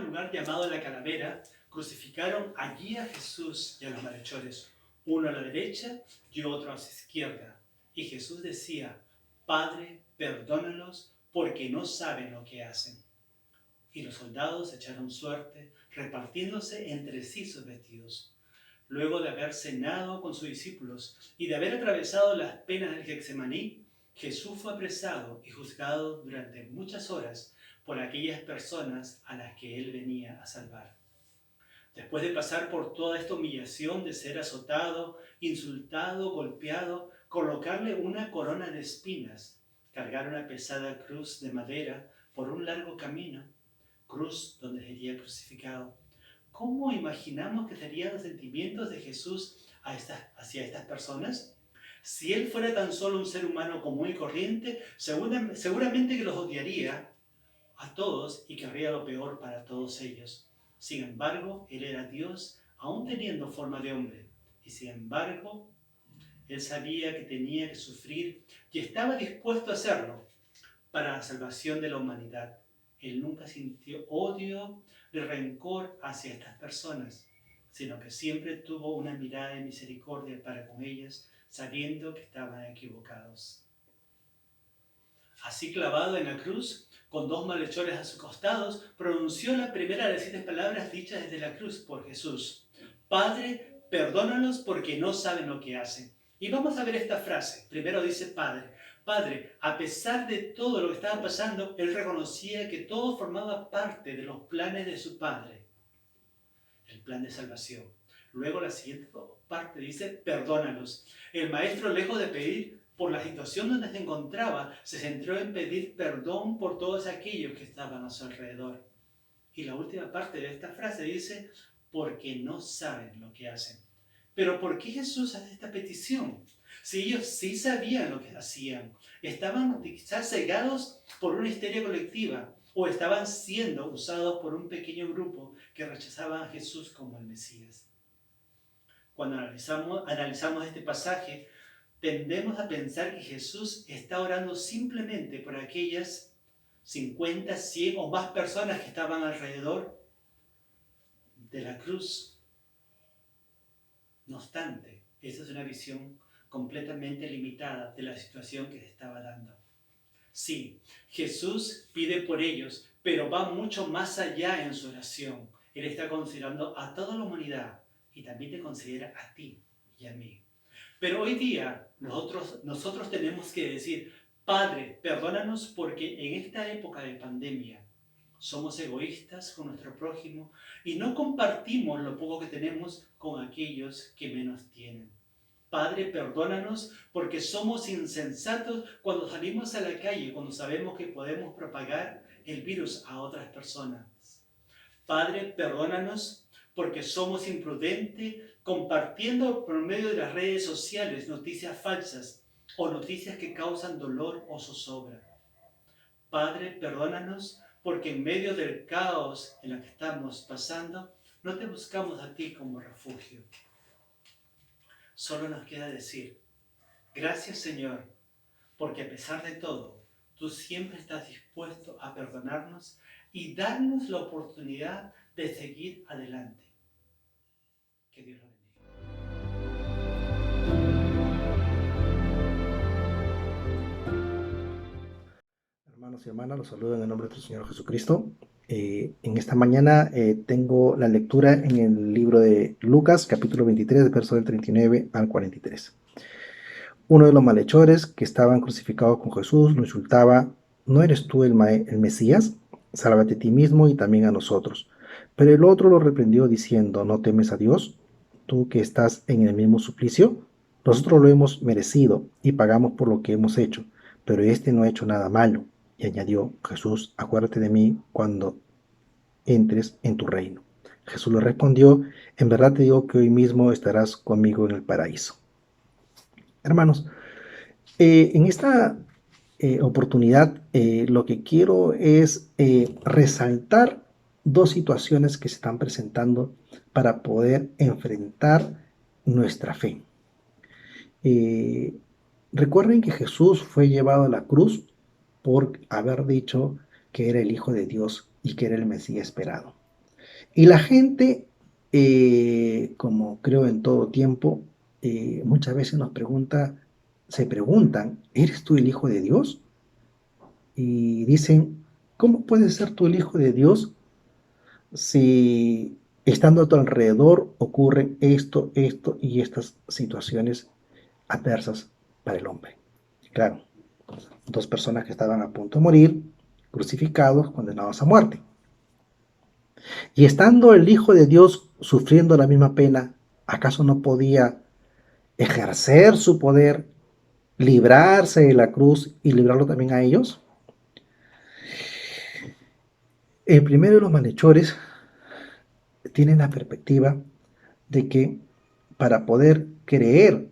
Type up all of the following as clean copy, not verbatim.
lugar llamado La Calavera, crucificaron allí a Jesús y a los malhechores, uno a la derecha y otro a su izquierda. Y Jesús decía: Padre, perdónalos, porque no saben lo que hacen. Y los soldados echaron suerte, repartiéndose entre sí sus vestidos. Luego de haber cenado con sus discípulos y de haber atravesado las penas del Getsemaní, Jesús fue apresado y juzgado durante muchas horas por aquellas personas a las que él venía a salvar. Después de pasar por toda esta humillación de ser azotado, insultado, golpeado, colocarle una corona de espinas, cargar una pesada cruz de madera por un largo camino, cruz donde sería crucificado, ¿cómo imaginamos que serían los sentimientos de Jesús hacia estas personas? Si él fuera tan solo un ser humano común y corriente, seguramente que los odiaría a todos y querría lo peor para todos ellos. Sin embargo, él era Dios, aún teniendo forma de hombre. Y sin embargo, él sabía que tenía que sufrir y estaba dispuesto a hacerlo para la salvación de la humanidad. Él nunca sintió odio ni rencor hacia estas personas, sino que siempre tuvo una mirada de misericordia para con ellas, sabiendo que estaban equivocados. Así, clavado en la cruz, con dos malhechores a sus costados, pronunció la primera de las 7 palabras dichas desde la cruz por Jesús: Padre, perdónalos porque no saben lo que hacen. Y vamos a ver esta frase. Primero dice Padre. Padre, a pesar de todo lo que estaba pasando, él reconocía que todo formaba parte de los planes de su Padre, el plan de salvación. Luego la siguiente parte dice: perdónalos. El maestro, lejos de pedir por la situación donde se encontraba, se centró en pedir perdón por todos aquellos que estaban a su alrededor. Y la última parte de esta frase dice: porque no saben lo que hacen. Pero ¿por qué Jesús hace esta petición? Si ellos sí sabían lo que hacían, estaban quizás cegados por una histeria colectiva o estaban siendo usados por un pequeño grupo que rechazaban a Jesús como el Mesías. Cuando analizamos este pasaje, tendemos a pensar que Jesús está orando simplemente por aquellas 50, 100 o más personas que estaban alrededor de la cruz. No obstante, esa es una visión completamente limitada de la situación que se estaba dando. Sí, Jesús pide por ellos, pero va mucho más allá en su oración. Él está considerando a toda la humanidad y también te considera a ti y a mí. Pero hoy día nosotros tenemos que decir: Padre, perdónanos porque en esta época de pandemia somos egoístas con nuestro prójimo y no compartimos lo poco que tenemos con aquellos que menos tienen. Padre, perdónanos porque somos insensatos cuando salimos a la calle, cuando sabemos que podemos propagar el virus a otras personas. Padre, perdónanos porque somos imprudentes compartiendo por medio de las redes sociales noticias falsas o noticias que causan dolor o zozobra. Padre, perdónanos porque en medio del caos en el que estamos pasando, no te buscamos a ti como refugio. Solo nos queda decir: gracias, Señor, porque a pesar de todo, tú siempre estás dispuesto a perdonarnos y darnos la oportunidad de seguir adelante. Que Dios lo bendiga. Hermanos y hermanas, los saludo en el nombre de nuestro Señor Jesucristo. En esta mañana tengo la lectura en el libro de Lucas, capítulo 23, verso del 39 al 43. Uno de los malhechores que estaban crucificados con Jesús lo insultaba: ¿no eres tú el Mesías? Sálvate a ti mismo y también a nosotros. Pero el otro lo reprendió diciendo: ¿no temes a Dios, tú que estás en el mismo suplicio? Nosotros lo hemos merecido y pagamos por lo que hemos hecho, pero este no ha hecho nada malo. Y añadió Jesús: acuérdate de mí cuando entres en tu reino. Jesús le respondió: en verdad te digo que hoy mismo estarás conmigo en el paraíso. Hermanos, en esta oportunidad lo que quiero es resaltar dos situaciones que se están presentando para poder enfrentar nuestra fe. Recuerden que Jesús fue llevado a la cruz por haber dicho que era el Hijo de Dios y que era el Mesías esperado. Y la gente, como creo en todo tiempo, muchas veces se preguntan, ¿eres tú el Hijo de Dios? Y dicen, ¿cómo puedes ser tú el Hijo de Dios si estando a tu alrededor ocurren esto y estas situaciones adversas para el hombre? Claro, dos personas que estaban a punto de morir, crucificados, condenados a muerte. Y estando el Hijo de Dios sufriendo la misma pena, ¿acaso no podía ejercer su poder, librarse de la cruz y librarlo también a ellos? El primero de los malhechores tiene la perspectiva de que para poder creer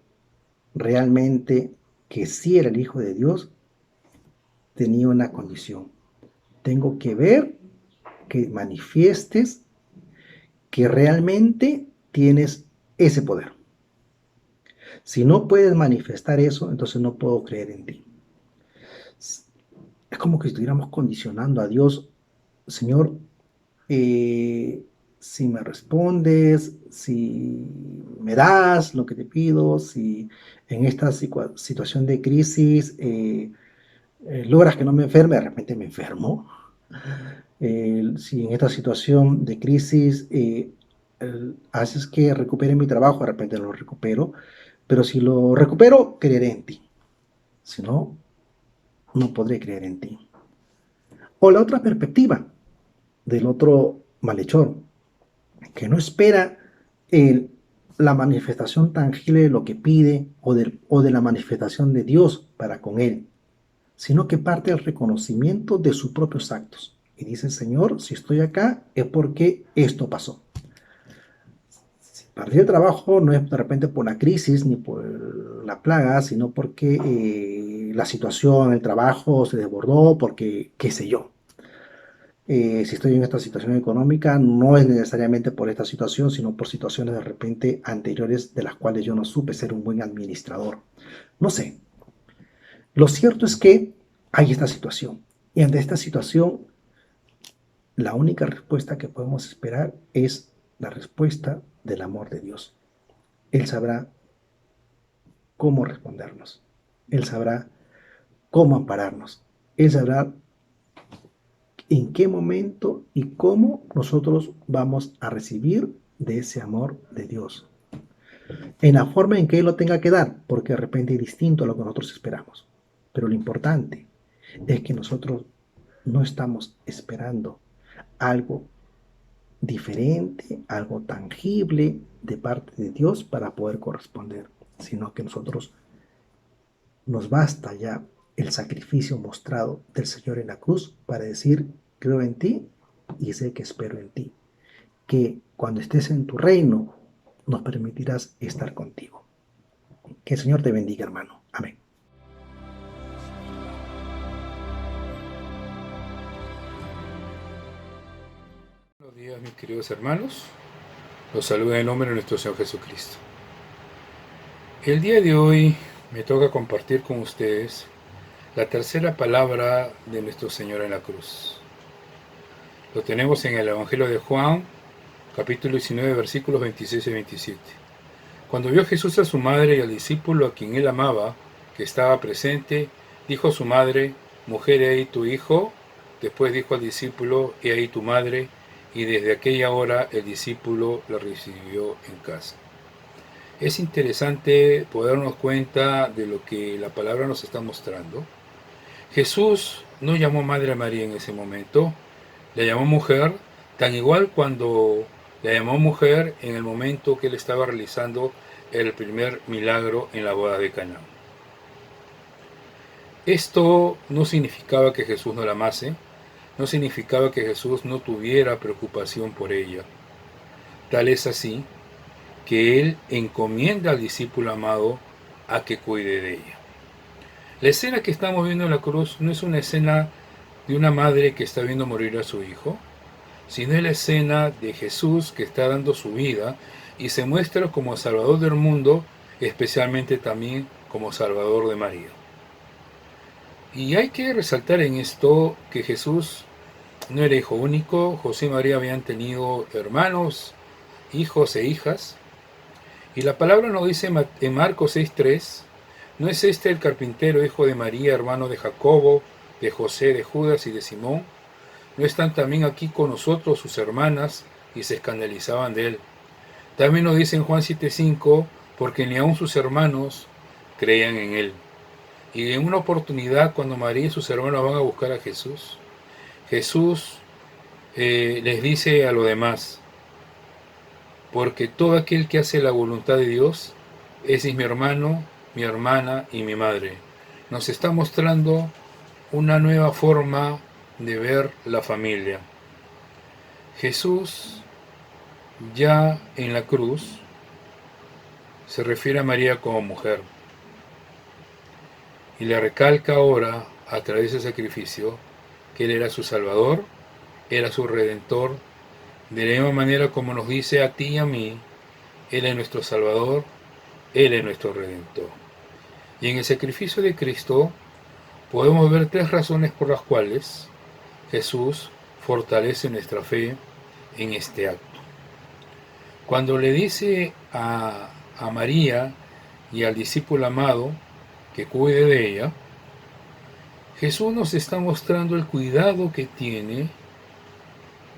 realmente que sí era el Hijo de Dios, tenía una condición. Tengo que ver que manifiestes que realmente tienes ese poder. Si no puedes manifestar eso, entonces no puedo creer en ti. Es como que estuviéramos condicionando a Dios, Señor, si me respondes, si me das lo que te pido, si en esta situación de crisis logras que no me enferme, de repente me enfermo. Si en esta situación de crisis haces que recupere mi trabajo, de repente lo recupero, pero si lo recupero, creeré en ti. Si no, no podré creer en ti. O la otra perspectiva del otro malhechor, que no espera el, la manifestación tangible de lo que pide o de la manifestación de Dios para con él, sino que parte del reconocimiento de sus propios actos. Y dice, Señor, si estoy acá es porque esto pasó. Si perdí el trabajo no es de repente por la crisis ni por la plaga, sino porque la situación, el trabajo se desbordó, porque qué sé yo. Si estoy en esta situación económica, no es necesariamente por esta situación, sino por situaciones de repente anteriores de las cuales yo no supe ser un buen administrador. No sé. Lo cierto es que hay esta situación. Y ante esta situación, la única respuesta que podemos esperar es la respuesta del amor de Dios. Él sabrá cómo respondernos. Él sabrá cómo ampararnos. Él sabrá en qué momento y cómo nosotros vamos a recibir de ese amor de Dios. En la forma en que Él lo tenga que dar, porque de repente es distinto a lo que nosotros esperamos. Pero lo importante es que nosotros no estamos esperando algo diferente, algo tangible de parte de Dios para poder corresponder, sino que nosotros nos basta ya el sacrificio mostrado del Señor en la cruz para decir, creo en ti y sé que espero en ti, que cuando estés en tu reino nos permitirás estar contigo. Que el Señor te bendiga, hermano. Amén. Buenos días, mis queridos hermanos. Los saludo en el nombre de nuestro Señor Jesucristo. El día de hoy me toca compartir con ustedes la tercera palabra de nuestro Señor en la cruz. Lo tenemos en el Evangelio de Juan, capítulo 19, versículos 26 y 27. Cuando vio Jesús a su madre y al discípulo a quien él amaba, que estaba presente, dijo a su madre, mujer, he ahí tu hijo. Después dijo al discípulo, he ahí tu madre. Y desde aquella hora el discípulo la recibió en casa. Es interesante poder darnos cuenta de lo que la palabra nos está mostrando. Jesús no llamó Madre a María en ese momento, la llamó mujer, tan igual cuando la llamó mujer en el momento que él estaba realizando el primer milagro en la boda de Caná. Esto no significaba que Jesús no la amase, no significaba que Jesús no tuviera preocupación por ella. Tal es así que él encomienda al discípulo amado a que cuide de ella. La escena que estamos viendo en la cruz no es una escena de una madre que está viendo morir a su hijo, sino es la escena de Jesús que está dando su vida y se muestra como Salvador del mundo, especialmente también como Salvador de María. Y hay que resaltar en esto que Jesús no era hijo único. José y María habían tenido hermanos, hijos e hijas. Y la palabra nos dice en Marcos 6:3, ¿no es este el carpintero, hijo de María, hermano de Jacobo, de José, de Judas y de Simón? ¿No están también aquí con nosotros sus hermanas? Y se escandalizaban de él. También nos dice en Juan 7:5, porque ni aun sus hermanos creían en él. Y en una oportunidad, cuando María y sus hermanos van a buscar a Jesús, Jesús les dice a los demás, porque todo aquel que hace la voluntad de Dios, ese es mi hermano, mi hermana y mi madre. Nos está mostrando una nueva forma de ver la familia. Jesús, ya en la cruz, se refiere a María como mujer y le recalca ahora, a través de ese sacrificio, que Él era su Salvador, era su Redentor, de la misma manera como nos dice a ti y a mí, Él es nuestro Salvador, Él es nuestro Redentor. Y en el sacrificio de Cristo podemos ver 3 razones por las cuales Jesús fortalece nuestra fe en este acto. Cuando le dice a María y al discípulo amado que cuide de ella, Jesús nos está mostrando el cuidado que tiene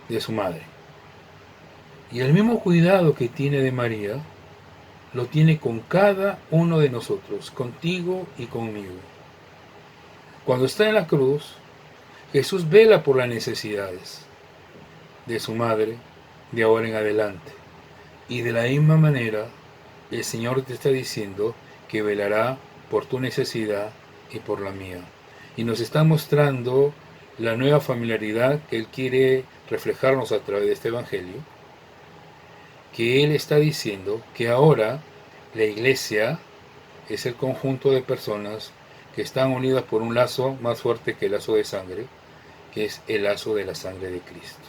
de su madre. Y el mismo cuidado que tiene de María, lo tiene con cada uno de nosotros, contigo y conmigo. Cuando está en la cruz, Jesús vela por las necesidades de su madre de ahora en adelante. Y de la misma manera, el Señor te está diciendo que velará por tu necesidad y por la mía. Y nos está mostrando la nueva familiaridad que Él quiere reflejarnos a través de este Evangelio, que Él está diciendo que ahora la iglesia es el conjunto de personas que están unidas por un lazo más fuerte que el lazo de sangre, que es el lazo de la sangre de Cristo.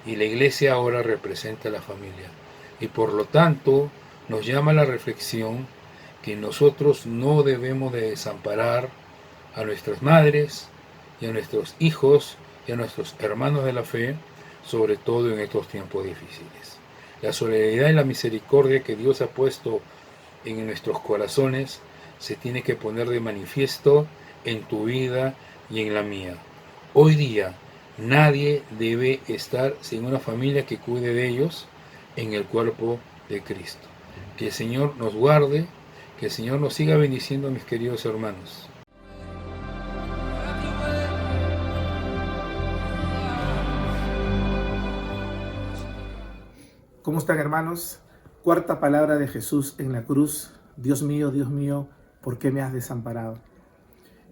Y la iglesia ahora representa a la familia. Y por lo tanto nos llama a la reflexión que nosotros no debemos de desamparar a nuestras madres y a nuestros hijos y a nuestros hermanos de la fe, sobre todo en estos tiempos difíciles. La solidaridad y la misericordia que Dios ha puesto en nuestros corazones se tiene que poner de manifiesto en tu vida y en la mía. Hoy día nadie debe estar sin una familia que cuide de ellos en el cuerpo de Cristo. Que el Señor nos guarde, que el Señor nos siga bendiciendo, mis queridos hermanos. ¿Cómo están, hermanos? Cuarta palabra de Jesús en la cruz. Dios mío, ¿por qué me has desamparado?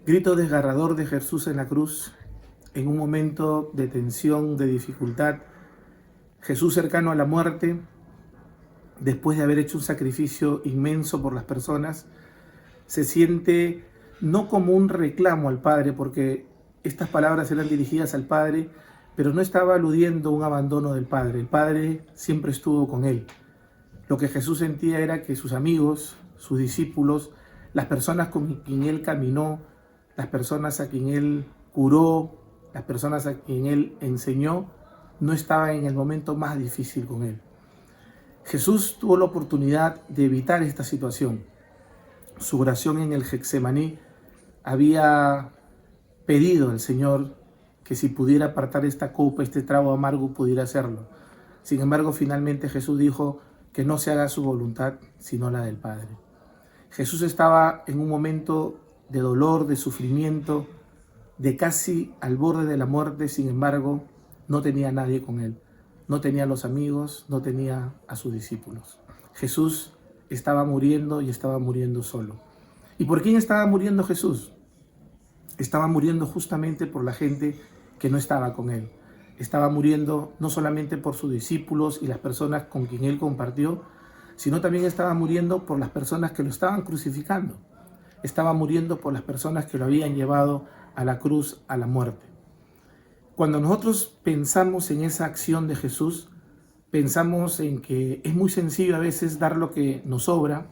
Grito desgarrador de Jesús en la cruz, en un momento de tensión, de dificultad. Jesús cercano a la muerte, después de haber hecho un sacrificio inmenso por las personas, se siente no como un reclamo al Padre, porque estas palabras eran dirigidas al Padre, pero no estaba aludiendo a un abandono del Padre. El Padre siempre estuvo con él. Lo que Jesús sentía era que sus amigos, sus discípulos, las personas con quien él caminó, las personas a quien él curó, las personas a quien él enseñó, no estaban en el momento más difícil con él. Jesús tuvo la oportunidad de evitar esta situación. Su oración en el Getsemaní había pedido al Señor que si pudiera apartar esta copa, este trago amargo, pudiera hacerlo. Sin embargo, finalmente Jesús dijo que no se haga su voluntad, sino la del Padre. Jesús estaba en un momento de dolor, de sufrimiento, de casi al borde de la muerte. Sin embargo, no tenía a nadie con él. No tenía a los amigos, no tenía a sus discípulos. Jesús estaba muriendo y estaba muriendo solo. ¿Y por quién estaba muriendo Jesús? Estaba muriendo justamente por la gente que no estaba con él. Estaba muriendo no solamente por sus discípulos y las personas con quien él compartió, sino también estaba muriendo por las personas que lo estaban crucificando. Estaba muriendo por las personas que lo habían llevado a la cruz, a la muerte. Cuando nosotros pensamos en esa acción de Jesús, pensamos en que es muy sencillo a veces dar lo que nos sobra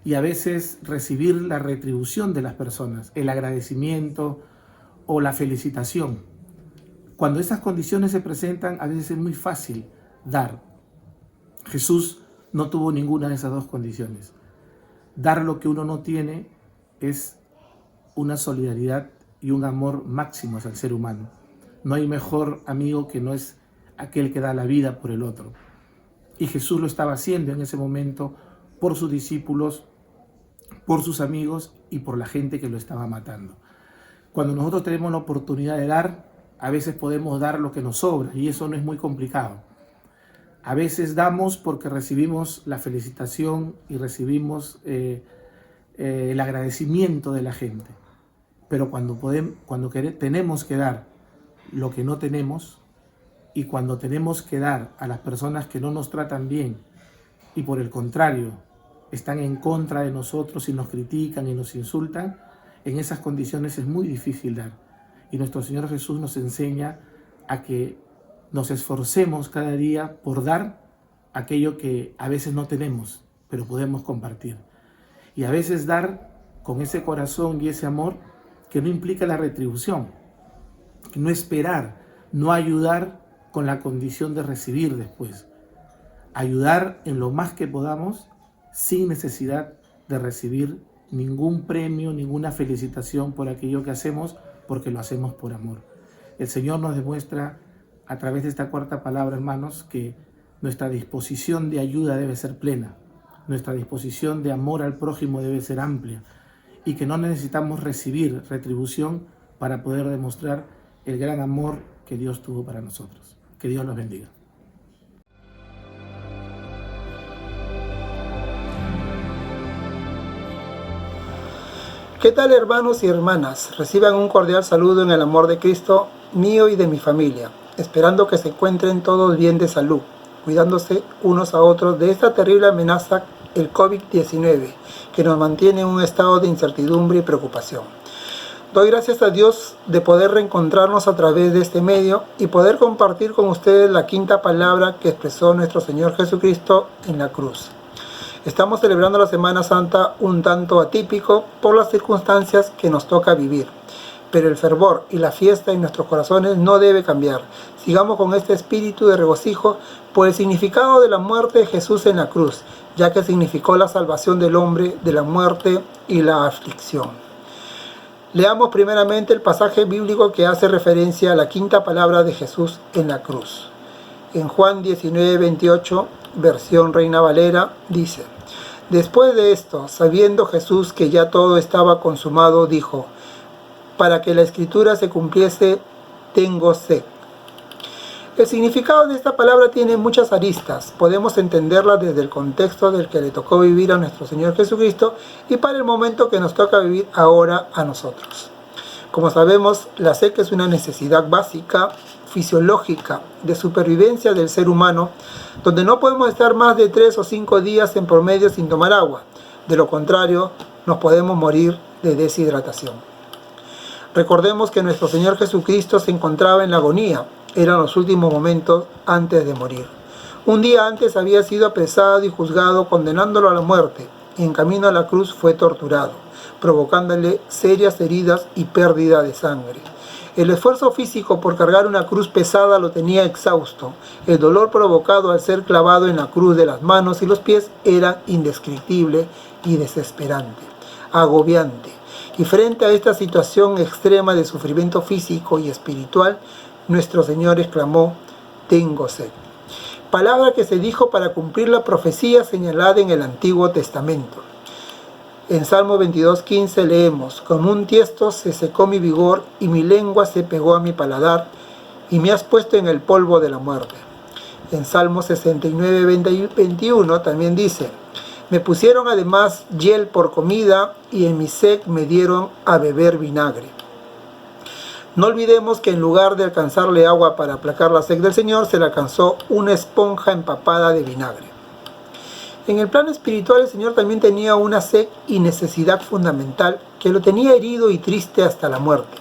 y a veces recibir la retribución de las personas, el agradecimiento o la felicitación. Cuando esas condiciones se presentan, a veces es muy fácil dar. Jesús no tuvo ninguna de esas dos condiciones. Dar lo que uno no tiene es una solidaridad y un amor máximo hacia el ser humano. No hay mejor amigo que no es aquel que da la vida por el otro. Y Jesús lo estaba haciendo en ese momento por sus discípulos, por sus amigos y por la gente que lo estaba matando. Cuando nosotros tenemos la oportunidad de dar, a veces podemos dar lo que nos sobra y eso no es muy complicado. A veces damos porque recibimos la felicitación y recibimos el agradecimiento de la gente. Pero cuando tenemos que dar lo que no tenemos y cuando tenemos que dar a las personas que no nos tratan bien y por el contrario están en contra de nosotros y nos critican y nos insultan, en esas condiciones es muy difícil dar. Y nuestro Señor Jesús nos enseña a que nos esforcemos cada día por dar aquello que a veces no tenemos, pero podemos compartir. Y a veces dar con ese corazón y ese amor que no implica la retribución, no esperar, no ayudar con la condición de recibir después. Ayudar en lo más que podamos sin necesidad de recibir ningún premio, ninguna felicitación por aquello que hacemos, porque lo hacemos por amor. El Señor nos demuestra a través de esta cuarta palabra, hermanos, que nuestra disposición de ayuda debe ser plena, nuestra disposición de amor al prójimo debe ser amplia y que no necesitamos recibir retribución para poder demostrar el gran amor que Dios tuvo para nosotros. Que Dios los bendiga. ¿Qué tal, hermanos y hermanas? Reciban un cordial saludo en el amor de Cristo, mío y de mi familia, esperando que se encuentren todos bien de salud, cuidándose unos a otros de esta terrible amenaza, el COVID-19, que nos mantiene en un estado de incertidumbre y preocupación. Doy gracias a Dios de poder reencontrarnos a través de este medio y poder compartir con ustedes la quinta palabra que expresó nuestro Señor Jesucristo en la cruz. Estamos celebrando la Semana Santa un tanto atípico por las circunstancias que nos toca vivir, pero el fervor y la fiesta en nuestros corazones no debe cambiar. Sigamos con este espíritu de regocijo por el significado de la muerte de Jesús en la cruz, ya que significó la salvación del hombre de la muerte y la aflicción. Leamos primeramente el pasaje bíblico que hace referencia a la quinta palabra de Jesús en la cruz. En Juan 19:28, versión Reina Valera, dice: Después de esto, sabiendo Jesús que ya todo estaba consumado, dijo: para que la escritura se cumpliese, tengo sed. El significado de esta palabra tiene muchas aristas. Podemos entenderla desde el contexto del que le tocó vivir a nuestro Señor Jesucristo y para el momento que nos toca vivir ahora a nosotros. Como sabemos, la sed es una necesidad básica, fisiológica, de supervivencia del ser humano, donde no podemos estar más de 3 o 5 días en promedio sin tomar agua. De lo contrario, nos podemos morir de deshidratación. Recordemos que nuestro Señor Jesucristo se encontraba en la agonía. Eran los últimos momentos antes de morir. Un día antes había sido apresado y juzgado, condenándolo a la muerte, y en camino a la cruz fue torturado, provocándole serias heridas y pérdida de sangre. El esfuerzo físico por cargar una cruz pesada lo tenía exhausto. El dolor provocado al ser clavado en la cruz de las manos y los pies era indescriptible y desesperante, agobiante. Y frente a esta situación extrema de sufrimiento físico y espiritual, nuestro Señor exclamó: tengo sed. Palabra que se dijo para cumplir la profecía señalada en el Antiguo Testamento. En Salmo 22:15 leemos: como un tiesto se secó mi vigor y mi lengua se pegó a mi paladar, y me has puesto en el polvo de la muerte. En Salmo 69:21 también dice: me pusieron además hiel por comida y en mi sed me dieron a beber vinagre. No olvidemos que en lugar de alcanzarle agua para aplacar la sed del Señor, se le alcanzó una esponja empapada de vinagre. En el plano espiritual, el Señor también tenía una sed y necesidad fundamental que lo tenía herido y triste hasta la muerte.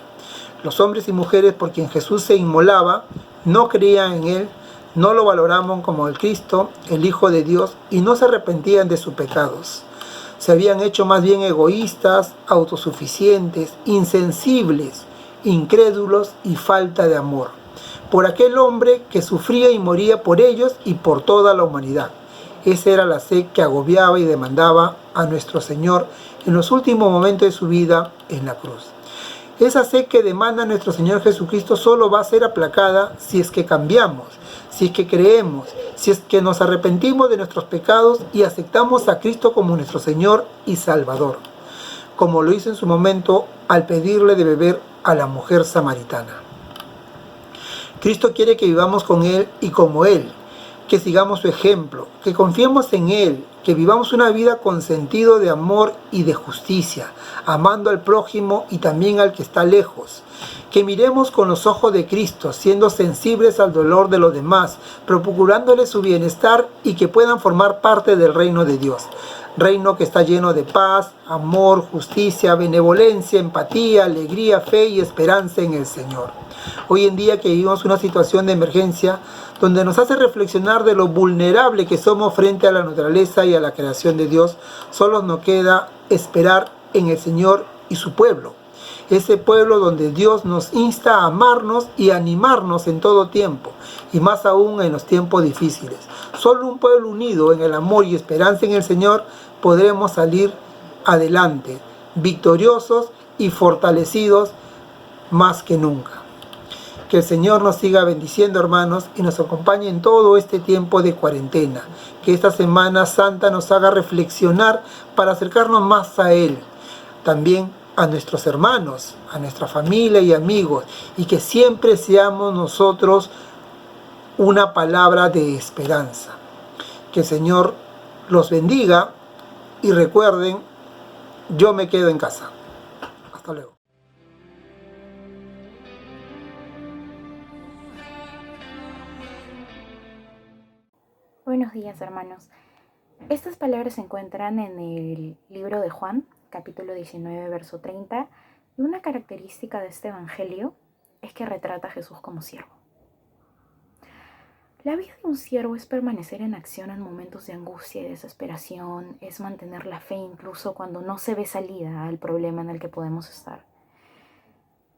Los hombres y mujeres por quien Jesús se inmolaba no creían en Él, no lo valoraban como el Cristo, el Hijo de Dios, y no se arrepentían de sus pecados. Se habían hecho más bien egoístas, autosuficientes, insensibles, incrédulos y falta de amor. por aquel hombre que sufría y moría por ellos y por toda la humanidad. Esa era la sed que agobiaba y demandaba a nuestro Señor en los últimos momentos de su vida en la cruz. Esa sed que demanda nuestro Señor Jesucristo solo va a ser aplacada si es que cambiamos, si es que creemos, si es que nos arrepentimos de nuestros pecados y aceptamos a Cristo como nuestro Señor y Salvador, como lo hizo en su momento al pedirle de beber a la mujer samaritana. Cristo quiere que vivamos con Él y como Él, que sigamos su ejemplo, que confiemos en Él, que vivamos una vida con sentido de amor y de justicia, amando al prójimo y también al que está lejos. Que miremos con los ojos de Cristo, siendo sensibles al dolor de los demás, procurándole su bienestar y que puedan formar parte del reino de Dios. Reino que está lleno de paz, amor, justicia, benevolencia, empatía, alegría, fe y esperanza en el Señor. Hoy en día que vivimos una situación de emergencia donde nos hace reflexionar de lo vulnerable que somos frente a la naturaleza y a la creación de Dios, solo nos queda esperar en el Señor y su pueblo. Ese pueblo donde Dios nos insta a amarnos y a animarnos en todo tiempo, y más aún en los tiempos difíciles. Solo un pueblo unido en el amor y esperanza en el Señor podremos salir adelante, victoriosos y fortalecidos más que nunca. Que el Señor nos siga bendiciendo, hermanos, y nos acompañe en todo este tiempo de cuarentena. Que esta Semana Santa nos haga reflexionar para acercarnos más a Él. También a nuestros hermanos, a nuestra familia y amigos. Y que siempre seamos nosotros una palabra de esperanza. Que el Señor los bendiga y recuerden, yo me quedo en casa. Hasta luego. Buenos días, hermanos. Estas palabras se encuentran en el libro de Juan, capítulo 19, verso 30, y una característica de este evangelio es que retrata a Jesús como siervo. La vida de un siervo es permanecer en acción en momentos de angustia y desesperación, es mantener la fe incluso cuando no se ve salida al problema en el que podemos estar.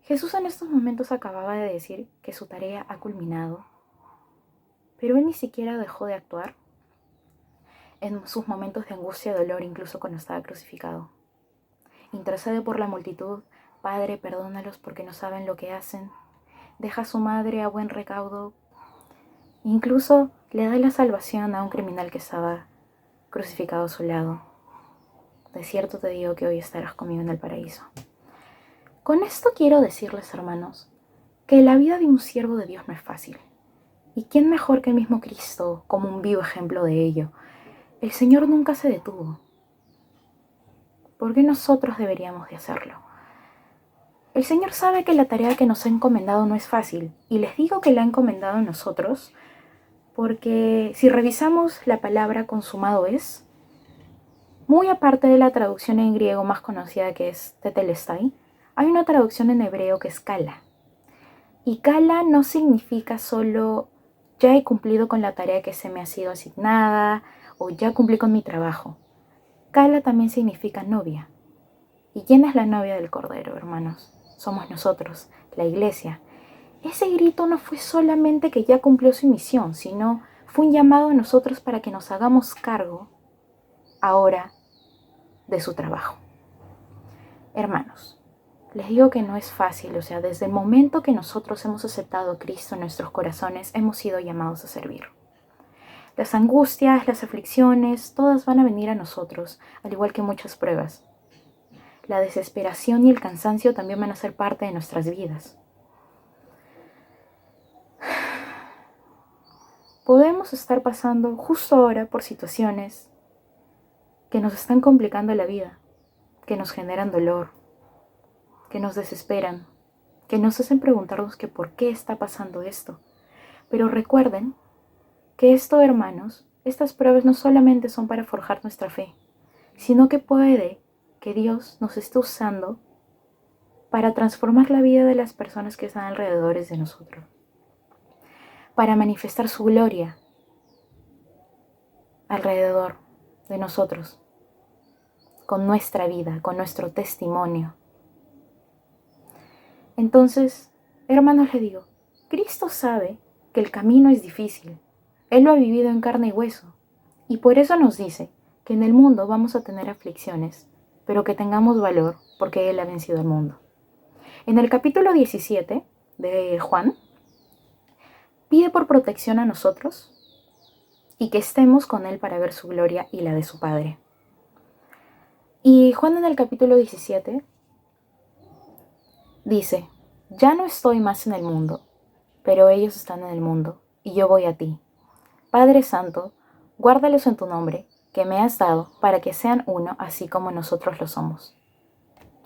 Jesús en estos momentos acababa de decir que su tarea ha culminado, pero él ni siquiera dejó de actuar en sus momentos de angustia y dolor, incluso cuando estaba crucificado. Intercede por la multitud: Padre, perdónalos porque no saben lo que hacen. Deja a su madre a buen recaudo. Incluso le da la salvación a un criminal que estaba crucificado a su lado. De cierto te digo que hoy estarás conmigo en el paraíso. Con esto quiero decirles, hermanos, que la vida de un siervo de Dios no es fácil. ¿Y quién mejor que el mismo Cristo como un vivo ejemplo de ello? El Señor nunca se detuvo. ¿Por qué nosotros deberíamos de hacerlo? El Señor sabe que la tarea que nos ha encomendado no es fácil. Y les digo que la ha encomendado a nosotros porque si revisamos la palabra consumado es, muy aparte de la traducción en griego más conocida que es tetelestai, hay una traducción en hebreo que es kala. Y kala no significa solo ya he cumplido con la tarea que se me ha sido asignada o ya cumplí con mi trabajo. Kala también significa novia. ¿Y quién es la novia del Cordero, hermanos? Somos nosotros, la iglesia. Ese grito no fue solamente que ya cumplió su misión, sino fue un llamado a nosotros para que nos hagamos cargo ahora de su trabajo. Hermanos, les digo que no es fácil, desde el momento que nosotros hemos aceptado a Cristo en nuestros corazones, hemos sido llamados a servir. Las angustias, las aflicciones, todas van a venir a nosotros, al igual que muchas pruebas. La desesperación y el cansancio también van a ser parte de nuestras vidas. Podemos estar pasando justo ahora por situaciones que nos están complicando la vida, que nos generan dolor, que nos desesperan, que nos hacen preguntarnos que por qué está pasando esto. Pero recuerden que esto, hermanos, estas pruebas no solamente son para forjar nuestra fe, sino que puede que Dios nos esté usando para transformar la vida de las personas que están alrededor de nosotros, para manifestar su gloria alrededor de nosotros, con nuestra vida, con nuestro testimonio. Entonces, hermanos, les digo, Cristo sabe que el camino es difícil. Él lo ha vivido en carne y hueso. Y por eso nos dice que en el mundo vamos a tener aflicciones, pero que tengamos valor porque Él ha vencido al mundo. En el capítulo 17 de Juan, pide por protección a nosotros y que estemos con Él para ver su gloria y la de su Padre. Y Juan en el capítulo 17 dice, ya no estoy más en el mundo, pero ellos están en el mundo y yo voy a ti. Padre Santo, guárdalos en tu nombre, que me has dado, para que sean uno así como nosotros lo somos.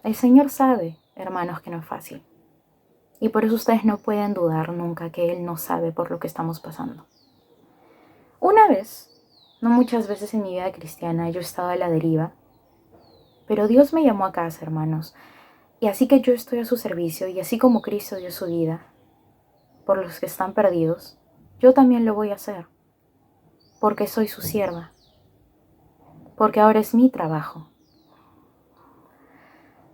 El Señor sabe, hermanos, que no es fácil. Y por eso ustedes no pueden dudar nunca que Él no sabe por lo que estamos pasando. Una vez, no muchas veces en mi vida cristiana, yo estaba a la deriva, pero Dios me llamó a casa, hermanos, y así que yo estoy a su servicio, y así como Cristo dio su vida por los que están perdidos, yo también lo voy a hacer, porque soy su sierva, porque ahora es mi trabajo.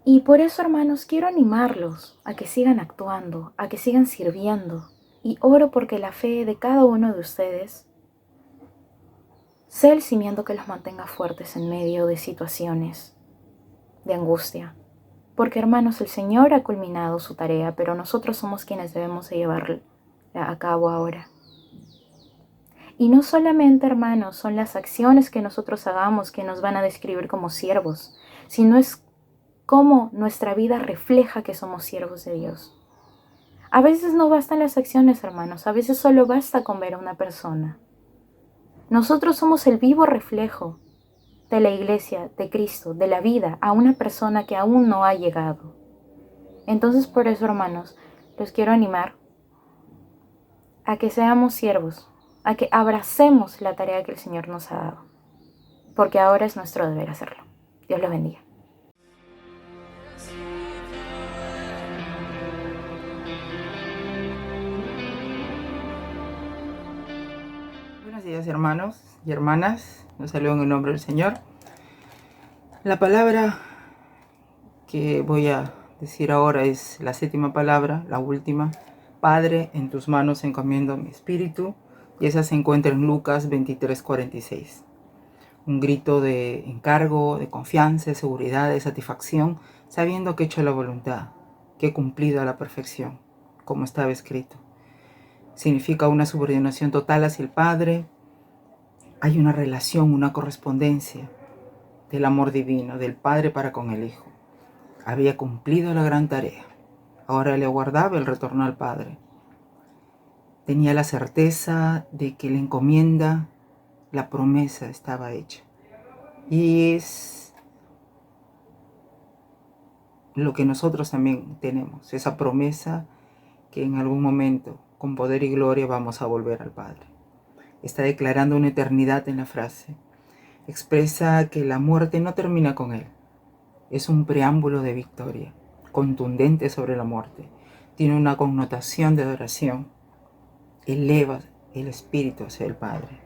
Y por eso, hermanos, quiero animarlos a que sigan actuando, a que sigan sirviendo, y oro porque la fe de cada uno de ustedes sea el cimiento que los mantenga fuertes en medio de situaciones de angustia. Porque, hermanos, el Señor ha culminado su tarea, pero nosotros somos quienes debemos de llevarla a cabo ahora. Y no solamente, hermanos, son las acciones que nosotros hagamos que nos van a describir como siervos, sino es cómo nuestra vida refleja que somos siervos de Dios. A veces no bastan las acciones, hermanos, a veces solo basta con ver a una persona. Nosotros somos el vivo reflejo de la iglesia, de Cristo, de la vida, a una persona que aún no ha llegado. Entonces, por eso, hermanos, los quiero animar a que seamos siervos, a que abracemos la tarea que el Señor nos ha dado, porque ahora es nuestro deber hacerlo. Dios los bendiga. Buenos días, hermanos y hermanas. Los saludo en el nombre del Señor. La palabra que voy a decir ahora es la 7ª palabra, la última. Padre, en tus manos encomiendo mi espíritu. Y esa se encuentra en Lucas 23:46. Un grito de encargo, de confianza, de seguridad, de satisfacción, sabiendo que he hecho la voluntad, que he cumplido a la perfección, como estaba escrito. Significa una subordinación total hacia el Padre. Hay una relación, una correspondencia del amor divino, del Padre para con el Hijo. Había cumplido la gran tarea. Ahora le aguardaba el retorno al Padre. Tenía la certeza de que la encomienda, la promesa estaba hecha. Y es lo que nosotros también tenemos, esa promesa que en algún momento, con poder y gloria, vamos a volver al Padre. Está declarando una eternidad en la frase. Expresa que la muerte no termina con Él. Es un preámbulo de victoria, contundente sobre la muerte. Tiene una connotación de adoración. Eleva el espíritu hacia el Padre.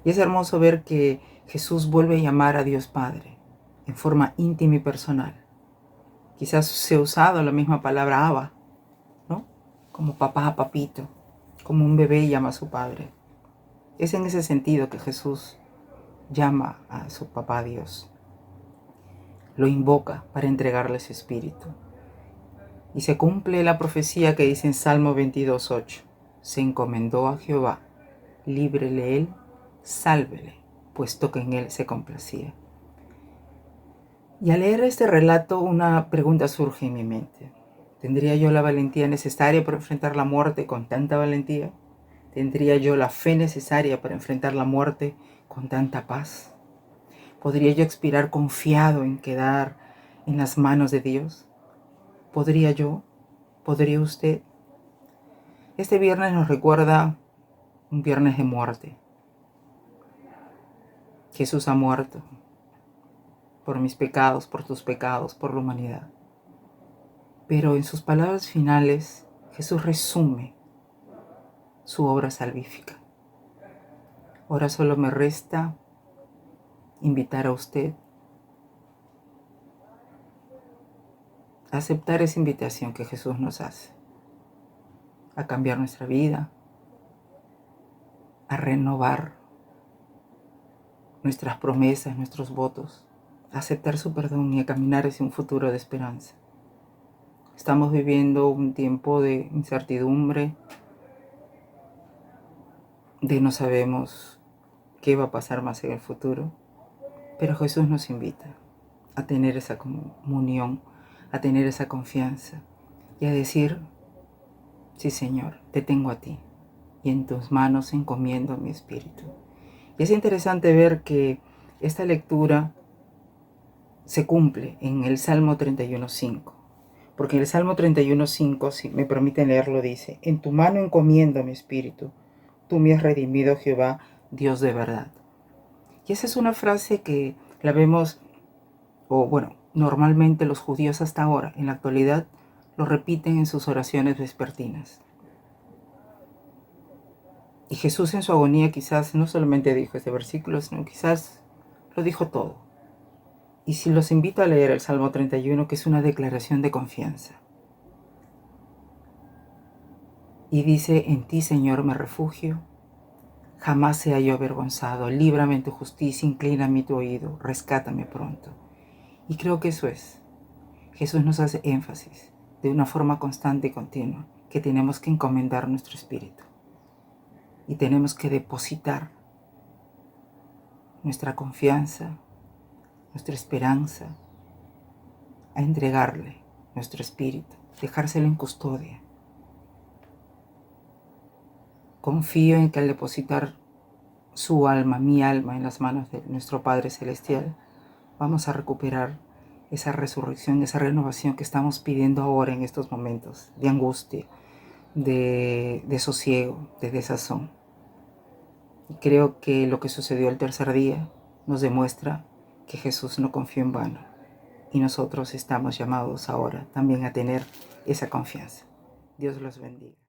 Y es hermoso ver que Jesús vuelve a llamar a Dios Padre en forma íntima y personal. Quizás se ha usado la misma palabra Abba, ¿no? Como papá, papito, como un bebé llama a su padre. Es en ese sentido que Jesús llama a su papá Dios. Lo invoca para entregarle su espíritu. Y se cumple la profecía que dice en Salmo 22:8. Se encomendó a Jehová, líbrele él, sálvele, puesto que en él se complacía. Y al leer este relato, una pregunta surge en mi mente. ¿Tendría yo la valentía necesaria para enfrentar la muerte con tanta valentía? ¿Tendría yo la fe necesaria para enfrentar la muerte con tanta paz? ¿Podría yo expirar confiado en quedar en las manos de Dios? ¿Podría yo? ¿Podría usted? Este viernes nos recuerda un viernes de muerte. Jesús ha muerto por mis pecados, por tus pecados, por la humanidad. Pero en sus palabras finales, Jesús resume su obra salvífica. Ahora solo me resta invitar a usted a aceptar esa invitación que Jesús nos hace. a cambiar nuestra vida, a renovar nuestras promesas, nuestros votos, a aceptar su perdón y a caminar hacia un futuro de esperanza. Estamos viviendo un tiempo de incertidumbre, de no sabemos qué va a pasar más en el futuro, pero Jesús nos invita a tener esa comunión, a tener esa confianza y a decir: sí, Señor, te tengo a ti y en tus manos encomiendo mi espíritu. Y es interesante ver que esta lectura se cumple en el Salmo 31.5, porque en el Salmo 31.5, si me permiten leerlo, dice: en tu mano encomiendo mi espíritu, tú me has redimido, Jehová, Dios de verdad. Y esa es una frase que la vemos, normalmente los judíos hasta ahora, en la actualidad, lo repiten en sus oraciones vespertinas. Y Jesús en su agonía quizás no solamente dijo este versículo, sino quizás lo dijo todo. Y si los invito a leer el Salmo 31, que es una declaración de confianza. Y dice: en ti, Señor, me refugio, jamás sea yo avergonzado, líbrame en tu justicia, inclíname tu oído, rescátame pronto. Y creo que eso es. Jesús nos hace énfasis de una forma constante y continua que tenemos que encomendar nuestro espíritu. Y tenemos que depositar nuestra confianza, nuestra esperanza, a entregarle nuestro espíritu, dejárselo en custodia. Confío en que al depositar su alma, mi alma, en las manos de nuestro Padre Celestial, vamos a recuperar esa resurrección, esa renovación que estamos pidiendo ahora en estos momentos de angustia, de sosiego, de desazón. Y creo que lo que sucedió el tercer día nos demuestra que Jesús no confió en vano. Y nosotros estamos llamados ahora también a tener esa confianza. Dios los bendiga.